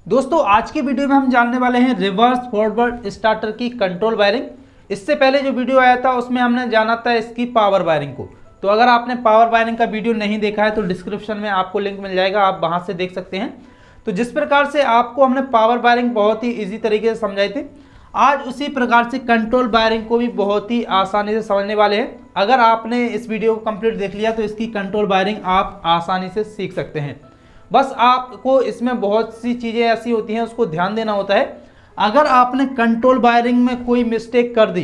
दोस्तों आज की वीडियो में हम जानने वाले हैं रिवर्स फॉरवर्ड स्टार्टर की कंट्रोल वायरिंग। इससे पहले जो वीडियो आया था उसमें हमने जाना था इसकी पावर वायरिंग को। तो अगर आपने पावर वायरिंग का वीडियो नहीं देखा है तो डिस्क्रिप्शन में आपको लिंक मिल जाएगा, आप वहां से देख सकते हैं। तो जिस प्रकार से आपको हमने पावर वायरिंग बहुत ही ईजी तरीके से समझाई थी, आज उसी प्रकार से कंट्रोल वायरिंग को भी बहुत ही आसानी से समझने वाले हैं। अगर आपने इस वीडियो को कंप्लीट देख लिया तो इसकी कंट्रोल वायरिंग आप आसानी से सीख सकते हैं। बस आपको इसमें बहुत सी चीज़ें ऐसी होती हैं उसको ध्यान देना होता है। अगर आपने कंट्रोल वायरिंग में कोई मिस्टेक कर दी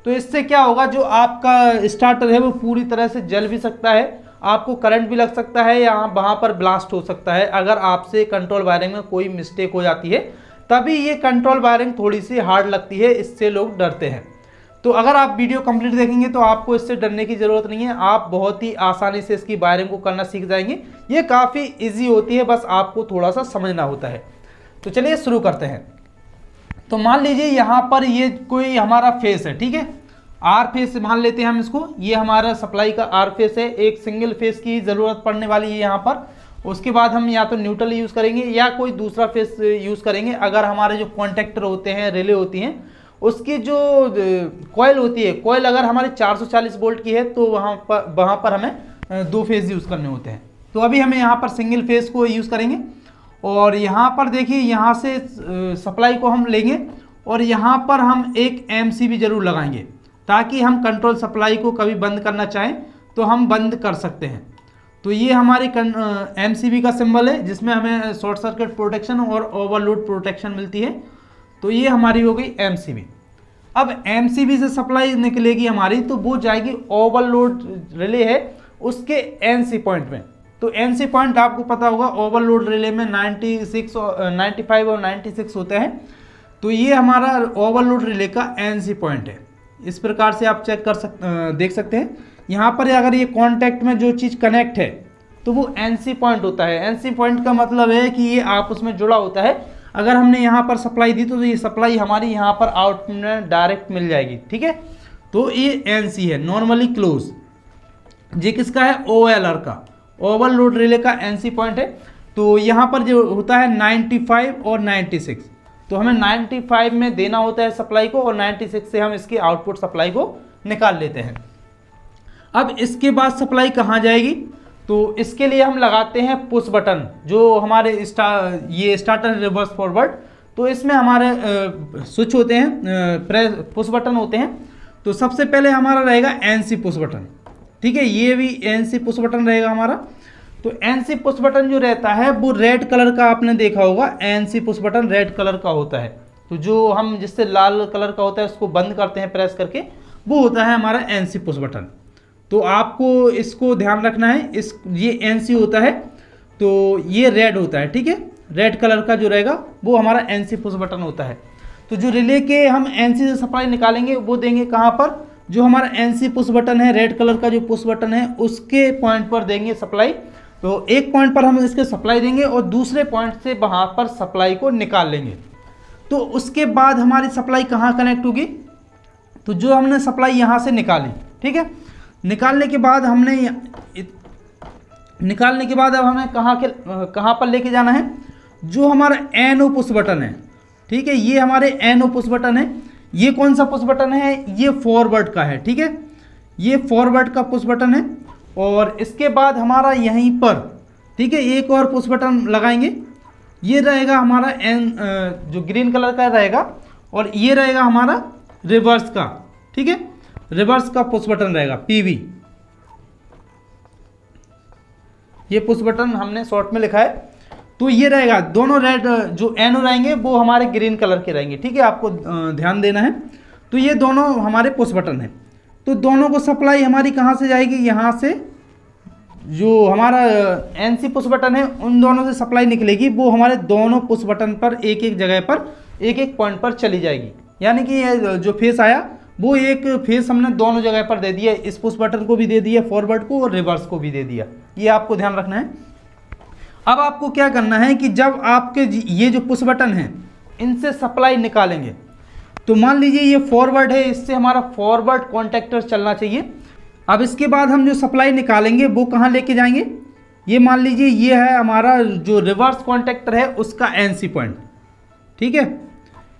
तो इससे क्या होगा, जो आपका स्टार्टर है वो पूरी तरह से जल भी सकता है, आपको करंट भी लग सकता है या वहाँ पर ब्लास्ट हो सकता है। अगर आपसे कंट्रोल वायरिंग में कोई मिस्टेक हो जाती है तभी ये कंट्रोल वायरिंग थोड़ी सी हार्ड लगती है, इससे लोग डरते हैं। तो अगर आप वीडियो कंप्लीट देखेंगे तो आपको इससे डरने की ज़रूरत नहीं है, आप बहुत ही आसानी से इसकी वायरिंग को करना सीख जाएंगे। ये काफ़ी इजी होती है, बस आपको थोड़ा सा समझना होता है। तो चलिए शुरू करते हैं। तो मान लीजिए यहाँ पर ये कोई हमारा फेस है, ठीक है, आर फेस मान लेते हैं हम इसको। ये हमारा सप्लाई का आर फेस है, एक सिंगल फेस की ज़रूरत पड़ने वाली है यहाँ पर। उसके बाद हम या तो न्यूट्रल यूज़ करेंगे या कोई दूसरा फेस यूज़ करेंगे। अगर हमारे जो कॉन्टेक्टर होते हैं, रिले होती हैं, उसकी जो कॉयल होती है, कॉयल अगर हमारी 440 वोल्ट की है तो वहाँ पर हमें दो फेज यूज़ करने होते हैं। तो अभी हमें यहाँ पर सिंगल फेज को यूज़ करेंगे। और यहाँ पर देखिए, यहाँ से सप्लाई को हम लेंगे और यहाँ पर हम एक एमसीबी जरूर लगाएंगे ताकि हम कंट्रोल सप्लाई को कभी बंद करना चाहें तो हम बंद कर सकते हैं। तो ये हमारी एमसीबी का सिंबल है जिसमें हमें शॉर्ट सर्किट प्रोटेक्शन और ओवरलोड प्रोटेक्शन मिलती है। तो ये हमारी हो गई एमसीबी। अब एमसीबी से सप्लाई निकलेगी हमारी तो वो जाएगी ओवरलोड रिले है उसके एनसी पॉइंट में। तो एनसी पॉइंट आपको पता होगा, ओवरलोड रिले में 96 और 95 और 96 होते हैं। तो ये हमारा ओवरलोड रिले का एनसी पॉइंट है। इस प्रकार से आप चेक कर देख सकते हैं। यहाँ पर अगर ये कॉन्टैक्ट में जो चीज़ कनेक्ट है तो वो एनसी पॉइंट होता है। एनसी पॉइंट का मतलब है कि ये आपस में जुड़ा होता है। अगर हमने यहाँ पर सप्लाई दी तो ये सप्लाई हमारी यहाँ पर आउटपुट में डायरेक्ट मिल जाएगी, ठीक है। तो ये एनसी है, नॉर्मली क्लोज। ये किसका है? ओएलआर का, ओवरलोड रिले का एनसी पॉइंट है। तो यहाँ पर जो होता है 95 और 96, तो हमें 95 में देना होता है सप्लाई को और 96 से हम इसकी आउटपुट सप्लाई को निकाल लेते हैं। अब इसके बाद सप्लाई कहाँ जाएगी? तो इसके लिए हम लगाते हैं पुश बटन, जो हमारे ये स्टार्टर रिवर्स फॉरवर्ड। तो इसमें हमारे स्विच होते हैं, प्रेस पुश बटन होते हैं। तो सबसे पहले हमारा रहेगा एनसी पुश बटन, ठीक है, ये भी एनसी पुश बटन रहेगा हमारा। तो एनसी पुश बटन जो रहता है वो रेड कलर का, आपने देखा होगा NC push button red colour का होता है। तो जो हम जिससे लाल कलर का होता है उसको बंद करते हैं प्रेस करके, वो होता है हमारा एनसी पुश बटन। तो आपको इसको ध्यान रखना है, ये एनसी होता है तो ये रेड होता है, ठीक है, रेड कलर का जो रहेगा वो हमारा एनसी पुश बटन होता है। तो जो रिले के हम एनसी से सप्लाई निकालेंगे वो देंगे कहाँ पर? जो हमारा एनसी पुश बटन है, रेड कलर का जो पुश बटन है उसके पॉइंट पर देंगे सप्लाई। तो एक पॉइंट पर हम इसके सप्लाई देंगे और दूसरे पॉइंट से वहाँ पर सप्लाई को निकाल लेंगे। तो उसके बाद हमारी सप्लाई कहाँ कनेक्ट होगी? तो जो हमने सप्लाई यहाँ से निकाली, ठीक है, निकालने के बाद अब हमें कहाँ पर लेके जाना है? जो हमारा एनओ पुश बटन है, ठीक है, ये हमारे एनओ पुश बटन है। ये कौन सा पुश बटन है? ये फॉरवर्ड का है, ठीक है, ये फॉरवर्ड का पुश बटन है। और इसके बाद हमारा यहीं पर, ठीक है, एक और पुश बटन लगाएंगे। ये रहेगा हमारा जो ग्रीन कलर का रहेगा, और ये रहेगा हमारा रिवर्स का, ठीक है, रिवर्स का पुश बटन रहेगा पीवी। ये पुश बटन हमने शॉर्ट में लिखा है। तो ये रहेगा, दोनों रेड जो एनो रहेंगे वो हमारे ग्रीन कलर के रहेंगे, ठीक है, आपको ध्यान देना है। तो ये दोनों हमारे पुश बटन हैं। तो दोनों को सप्लाई हमारी कहाँ से जाएगी? यहाँ से जो हमारा एनसी पुश बटन है उन दोनों से सप्लाई निकलेगी, वो हमारे दोनों पुश बटन पर एक एक जगह पर, एक एक पॉइंट पर चली जाएगी। यानी कि ये जो फेस आया वो एक फेस हमने दोनों जगह पर दे दिया, इस पुश बटन को भी दे दिया, फॉरवर्ड को, और रिवर्स को भी दे दिया। ये आपको ध्यान रखना है। अब आपको क्या करना है कि जब आपके ये जो पुश बटन है इनसे सप्लाई निकालेंगे, तो मान लीजिए ये फॉरवर्ड है, इससे हमारा फॉरवर्ड कॉन्टैक्टर चलना चाहिए। अब इसके बाद हम जो सप्लाई निकालेंगे वो कहाँ लेके जाएंगे? ये मान लीजिए ये है हमारा जो रिवर्स कॉन्टैक्टर है उसका एनसी पॉइंट, ठीक है।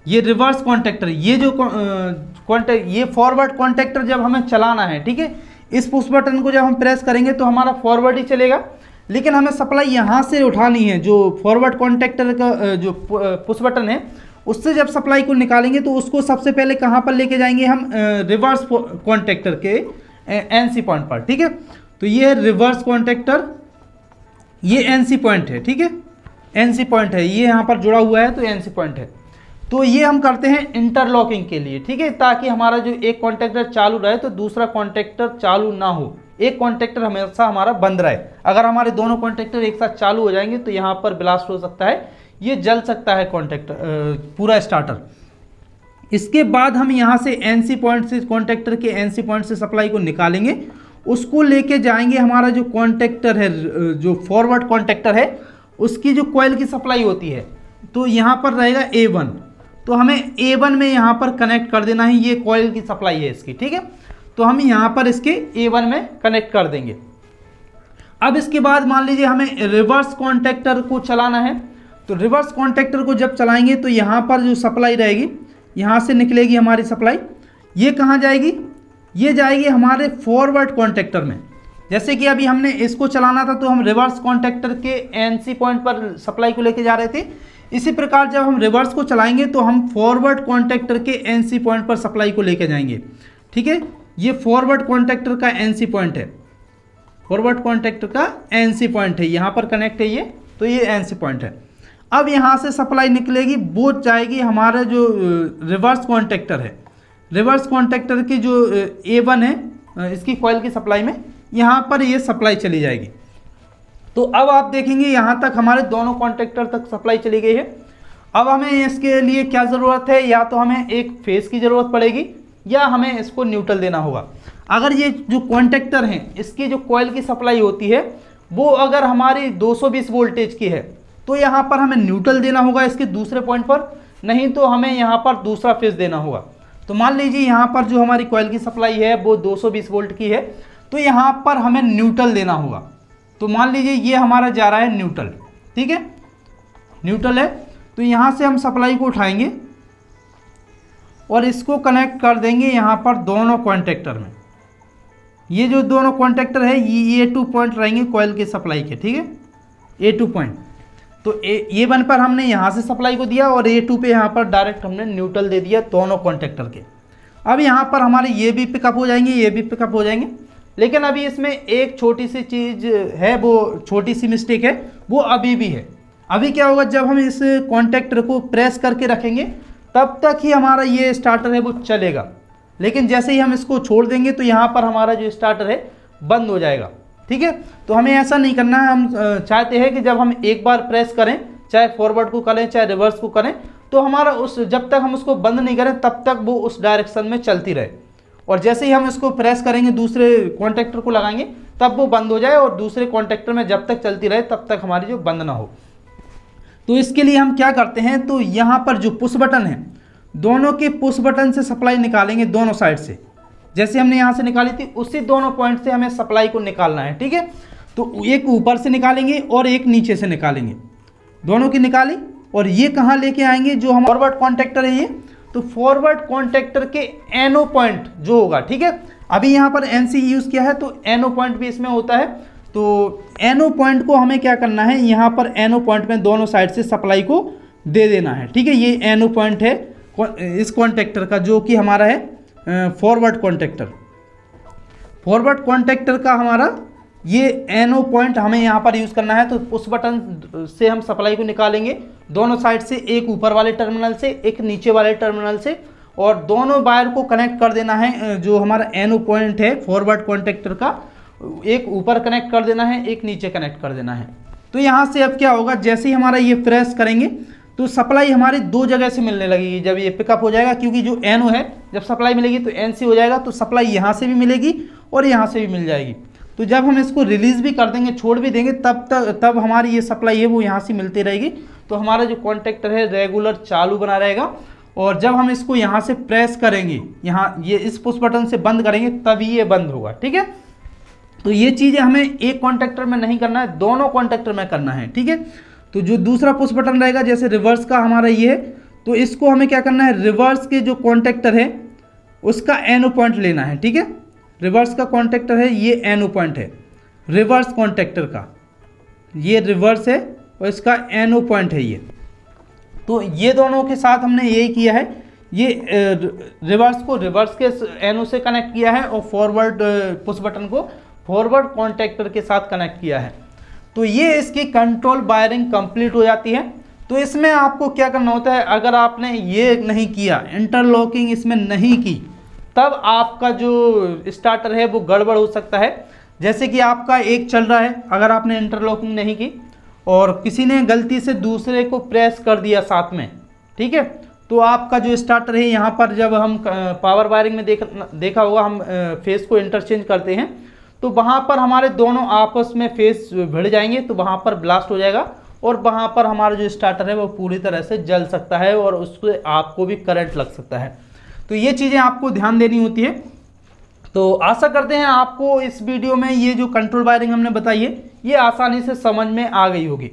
ये रिवर्स कॉन्टैक्टर, ये जो ये फॉरवर्ड कॉन्टैक्टर जब हमें चलाना है, ठीक है, इस पुश बटन को जब हम प्रेस करेंगे तो हमारा फॉरवर्ड ही चलेगा, लेकिन हमें सप्लाई यहाँ से उठानी है। जो फॉरवर्ड कॉन्टैक्टर का जो पुश बटन है उससे जब सप्लाई को निकालेंगे तो उसको सबसे पहले कहाँ पर लेके जाएंगे हम, रिवर्स कॉन्टैक्टर के एनसी पॉइंट पर, ठीक है। तो ये रिवर्स कॉन्टैक्टर, ये एनसी पॉइंट है, ठीक है, एनसी पॉइंट है, ये यहाँ पर जुड़ा हुआ है तो एनसी पॉइंट है। तो ये हम करते हैं इंटरलॉकिंग के लिए, ठीक है, ताकि हमारा जो एक कॉन्टैक्टर चालू रहे तो दूसरा कॉन्टैक्टर चालू ना हो, एक कॉन्टैक्टर हमेशा हमारा बंद रहे। अगर हमारे दोनों कॉन्टैक्टर एक साथ चालू हो जाएंगे तो यहाँ पर ब्लास्ट हो सकता है, ये जल सकता है कॉन्टैक्टर पूरा स्टार्टर। इसके बाद हम यहाँ से एनसी पॉइंट से, कॉन्टैक्टर के एनसी पॉइंट से सप्लाई को निकालेंगे, उसको लेके जाएंगे हमारा जो कॉन्टैक्टर है, जो फॉरवर्ड कॉन्टैक्टर है उसकी जो कॉइल की सप्लाई होती है, तो यहाँ पर रहेगा A1, तो हमें A1 में यहाँ पर कनेक्ट कर देना है, ये कॉइल की सप्लाई है इसकी, ठीक है। तो हम यहाँ पर इसके A1 में कनेक्ट कर देंगे। अब इसके बाद मान लीजिए हमें रिवर्स कॉन्टैक्टर को चलाना है, तो रिवर्स कॉन्टैक्टर को जब चलाएंगे तो यहाँ पर जो सप्लाई रहेगी, यहाँ से निकलेगी हमारी सप्लाई, ये कहाँ जाएगी, ये जाएगी हमारे फॉरवर्ड कॉन्टैक्टर में। जैसे कि अभी हमने इसको चलाना था तो हम रिवर्स कॉन्टैक्टर के एनसी पॉइंट पर सप्लाई को लेके जा रहे थे, इसी प्रकार जब हम रिवर्स को चलाएंगे तो हम फॉरवर्ड कॉन्टैक्टर के एनसी पॉइंट पर सप्लाई को लेके जाएंगे, ठीक है। ये फॉरवर्ड कॉन्टैक्टर का एनसी पॉइंट है, फॉरवर्ड कॉन्टैक्टर का एनसी पॉइंट है, यहाँ पर कनेक्ट है ये, तो ये एनसी पॉइंट है। अब यहाँ से सप्लाई निकलेगी, वो जाएगी हमारा जो रिवर्स कॉन्टैक्टर है, रिवर्स कॉन्टैक्टर की जो A1 है इसकी कॉइल की सप्लाई में, यहाँ पर ये सप्लाई चली जाएगी। तो अब आप देखेंगे यहाँ तक हमारे दोनों कॉन्टैक्टर तक सप्लाई चली गई है। अब हमें इसके लिए क्या ज़रूरत है, या तो हमें एक फेस की ज़रूरत पड़ेगी या हमें इसको न्यूट्रल देना होगा। अगर ये जो कॉन्टैक्टर हैं इसकी जो कॉइल की सप्लाई होती है वो अगर हमारी 220 वोल्टेज की है तो यहाँ पर हमें न्यूट्रल देना होगा इसके दूसरे पॉइंट पर, नहीं तो हमें यहाँ पर दूसरा फेस देना होगा। तो मान लीजिए यहाँ पर जो हमारी कॉइल की सप्लाई है वो 220 वोल्ट की है, तो यहाँ पर हमें न्यूट्रल देना होगा। तो मान लीजिए ये हमारा जा रहा है न्यूट्रल, ठीक है, न्यूट्रल है, तो यहाँ से हम सप्लाई को उठाएंगे और इसको कनेक्ट कर देंगे यहाँ पर दोनों कॉन्टैक्टर में। ये जो दोनों कॉन्टैक्टर है ये A2 पॉइंट रहेंगे कॉइल के सप्लाई के, ठीक है, A2 पॉइंट। तो A1 पर हमने यहाँ से सप्लाई को दिया और A2 पे यहाँ पर डायरेक्ट हमने न्यूट्रल दे दिया दोनों कॉन्टैक्टर के। अब यहाँ पर हमारे ये भी पिकअप हो जाएंगे, ये भी पिकअप हो जाएंगे, लेकिन अभी इसमें एक छोटी सी चीज़ है, वो छोटी सी मिस्टेक है, वो अभी भी है। अभी क्या होगा, जब हम इस कॉन्टैक्टर को प्रेस करके रखेंगे तब तक ही हमारा ये स्टार्टर है वो चलेगा, लेकिन जैसे ही हम इसको छोड़ देंगे तो यहाँ पर हमारा जो स्टार्टर है बंद हो जाएगा, ठीक है। तो हमें ऐसा नहीं करना है, हम चाहते हैं कि जब हम एक बार प्रेस करें, चाहे फॉरवर्ड को करें चाहे रिवर्स को करें, तो हमारा उस जब तक हम उसको बंद नहीं करें तब तक वो उस डायरेक्शन में चलती रहे, और जैसे ही हम इसको प्रेस करेंगे दूसरे कॉन्टैक्टर को लगाएंगे तब वो बंद हो जाए, और दूसरे कॉन्टैक्टर में जब तक चलती रहे तब तक हमारी जो बंद ना हो। तो इसके लिए हम क्या करते हैं, तो यहाँ पर जो पुश बटन है, दोनों के पुश बटन से सप्लाई निकालेंगे दोनों साइड से, जैसे हमने यहाँ से निकाली थी उसी दोनों पॉइंट से हमें सप्लाई को निकालना है, ठीक है। तो एक ऊपर से निकालेंगे और एक नीचे से निकालेंगे, दोनों की निकाली, और ये कहाँ लेके आएंगे, जो हम फॉरवर्ड कॉन्टैक्टर है ये, तो फॉरवर्ड कॉन्टैक्टर के एनो पॉइंट जो होगा, ठीक है। अभी यहाँ पर NC यूज़ किया है तो एनो पॉइंट भी इसमें होता है, तो एनो पॉइंट को हमें क्या करना है, यहाँ पर एनो पॉइंट में दोनों साइड से सप्लाई को दे देना है, ठीक है। ये एनो पॉइंट है इस कॉन्टैक्टर का, जो कि हमारा है फॉरवर्ड कॉन्टैक्टर। फॉरवर्ड कॉन्टैक्टर का हमारा ये एनो पॉइंट हमें यहाँ पर यूज़ करना है। तो उस बटन से हम सप्लाई को निकालेंगे दोनों साइड से, एक ऊपर वाले टर्मिनल से, एक नीचे वाले टर्मिनल से, और दोनों वायर को कनेक्ट कर देना है। जो हमारा एनो पॉइंट है फॉरवर्ड कॉन्टैक्टर का, एक ऊपर कनेक्ट कर देना है, एक नीचे कनेक्ट कर देना है। तो यहाँ से अब क्या होगा, जैसे ही हमारा ये प्रेस करेंगे तो सप्लाई हमारी दो जगह से मिलने लगेगी जब ये पिकअप हो जाएगा, क्योंकि जो एनो है जब सप्लाई मिलेगी तो NC हो जाएगा, तो सप्लाई यहाँ से भी मिलेगी और यहाँ से भी मिल जाएगी। तो जब हम इसको रिलीज़ भी कर देंगे, छोड़ भी देंगे, तब हमारी ये सप्लाई है वो यहाँ से मिलती रहेगी। तो हमारा जो कॉन्टैक्टर है रेगुलर चालू बना रहेगा, और जब हम इसको यहाँ से प्रेस करेंगे, यहाँ ये इस पुश बटन से बंद करेंगे तभी ये बंद होगा, ठीक है। तो ये चीज़ें हमें एक कॉन्टेक्टर में नहीं करना है, दोनों कॉन्टेक्टर में करना है, ठीक है। तो जो दूसरा पुश बटन रहेगा, जैसे रिवर्स का हमारा ये है, तो इसको हमें क्या करना है, रिवर्स के जो कॉन्टेक्टर है उसका एनो पॉइंट लेना है, ठीक है। रिवर्स का कॉन्टेक्टर है, ये एनो पॉइंट है रिवर्स कॉन्टेक्टर का, ये रिवर्स है और इसका एनो पॉइंट है ये। तो ये दोनों के साथ हमने यही किया है, ये रिवर्स को रिवर्स के एनो से कनेक्ट किया है और फॉरवर्ड पुश बटन को फॉरवर्ड कॉन्टेक्टर के साथ कनेक्ट किया है। तो ये इसकी कंट्रोल वायरिंग कंप्लीट हो जाती है। तो इसमें आपको क्या करना होता है, अगर आपने ये नहीं किया, इंटरलॉकिंग इसमें नहीं की, तब आपका जो स्टार्टर है वो गड़बड़ हो सकता है। जैसे कि आपका एक चल रहा है, अगर आपने इंटरलॉकिंग नहीं की और किसी ने गलती से दूसरे को प्रेस कर दिया साथ में, ठीक है, तो आपका जो स्टार्टर है, यहाँ पर जब हम पावर वायरिंग में देखा होगा, हम फेस को इंटरचेंज करते हैं, तो वहाँ पर हमारे दोनों आपस में फेस भिड़ जाएंगे, तो वहाँ पर ब्लास्ट हो जाएगा और वहाँ पर हमारा जो स्टार्टर है वो पूरी तरह से जल सकता है और उससे आपको भी करंट लग सकता है। तो ये चीज़ें आपको ध्यान देनी होती है। तो आशा करते हैं आपको इस वीडियो में ये जो कंट्रोल वायरिंग हमने बताई है ये आसानी से समझ में आ गई होगी।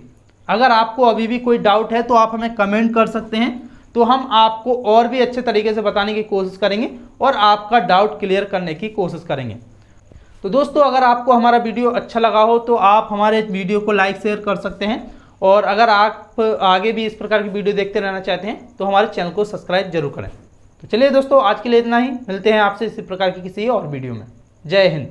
अगर आपको अभी भी कोई डाउट है तो आप हमें कमेंट कर सकते हैं, तो हम आपको और भी अच्छे तरीके से बताने की कोशिश करेंगे और आपका डाउट क्लियर करने की कोशिश करेंगे। तो दोस्तों, अगर आपको हमारा वीडियो अच्छा लगा हो तो आप हमारे वीडियो को लाइक शेयर कर सकते हैं, और अगर आप आगे भी इस प्रकार की वीडियो देखते रहना चाहते हैं तो हमारे चैनल को सब्सक्राइब जरूर करें। तो चलिए दोस्तों, आज के लिए इतना ही, मिलते हैं आपसे इसी प्रकार की किसी और वीडियो में। जय हिंद।